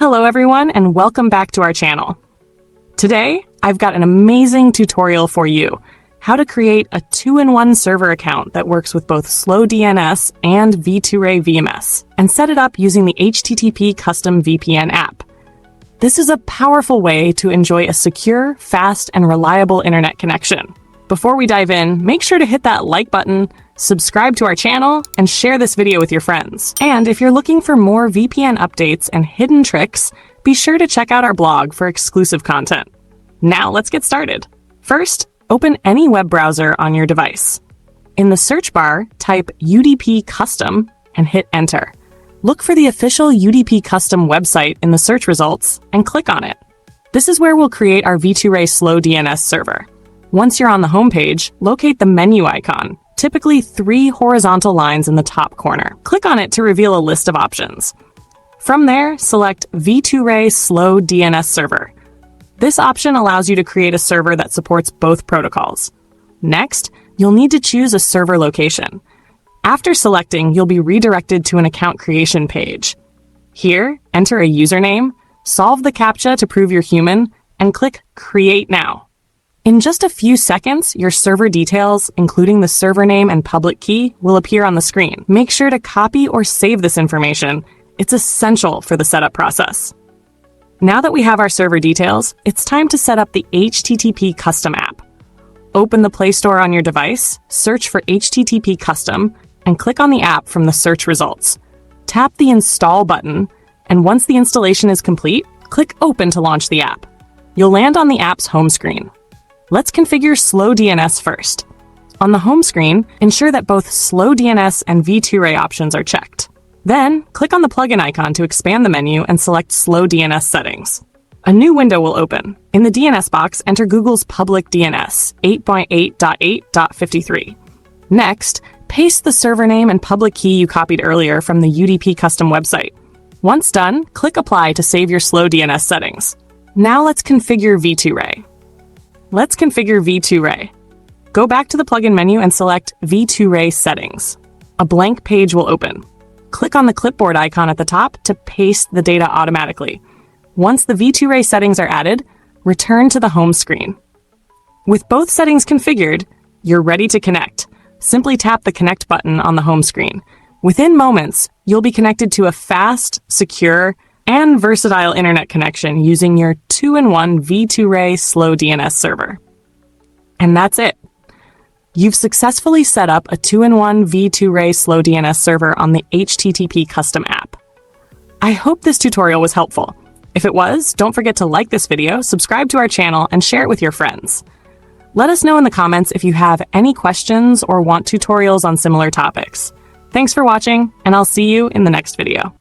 Hello everyone, and welcome back to our channel. Today, I've got an amazing tutorial for you, how to create a 2-in-1 server account that works with both slow DNS and V2Ray VMS, and set it up using the HTTP custom VPN app. This is a powerful way to enjoy a secure, fast, and reliable internet connection. Before we dive in, make sure to hit that like button, subscribe to our channel, and share this video with your friends. And if you're looking for more VPN updates and hidden tricks, be sure to check out our blog for exclusive content. Now let's get started. First, open any web browser on your device. In the search bar, type UDP Custom and hit Enter. Look for the official UDP Custom website in the search results and click on it. This is where we'll create our V2Ray slow DNS server. Once you're on the homepage, locate the menu icon, typically 3 horizontal lines in the top corner. Click on it to reveal a list of options. From there, select V2Ray Slow DNS Server. This option allows you to create a server that supports both protocols. Next, you'll need to choose a server location. After selecting, you'll be redirected to an account creation page. Here, enter a username, solve the CAPTCHA to prove you're human, and click Create Now. In just a few seconds, your server details, including the server name and public key, will appear on the screen. Make sure to copy or save this information. It's essential for the setup process. Now that we have our server details, it's time to set up the HTTP Custom app. Open the Play Store on your device, search for HTTP Custom, and click on the app from the search results. Tap the Install button, and once the installation is complete, click Open to launch the app. You'll land on the app's home screen. Let's configure slow DNS first. On the home screen, ensure that both slow DNS and V2Ray options are checked. Then, click on the plugin icon to expand the menu and select slow DNS settings. A new window will open. In the DNS box, enter Google's public DNS, 8.8.8.53. Next, paste the server name and public key you copied earlier from the UDP custom website. Once done, click Apply to save your slow DNS settings. Now let's configure V2Ray. Let's configure V2Ray. Go back to the plugin menu and select V2Ray Settings. A blank page will open. Click on the clipboard icon at the top to paste the data automatically. Once the V2Ray settings are added, return to the home screen. With both settings configured, you're ready to connect. Simply tap the Connect button on the home screen. Within moments, you'll be connected to a fast, secure, and versatile internet connection using your 2-in-1 V2Ray slow DNS server. And that's it. You've successfully set up a 2-in-1 V2Ray slow DNS server on the HTTP custom app. I hope this tutorial was helpful. If it was, don't forget to like this video, subscribe to our channel, and share it with your friends. Let us know in the comments if you have any questions or want tutorials on similar topics. Thanks for watching, and I'll see you in the next video.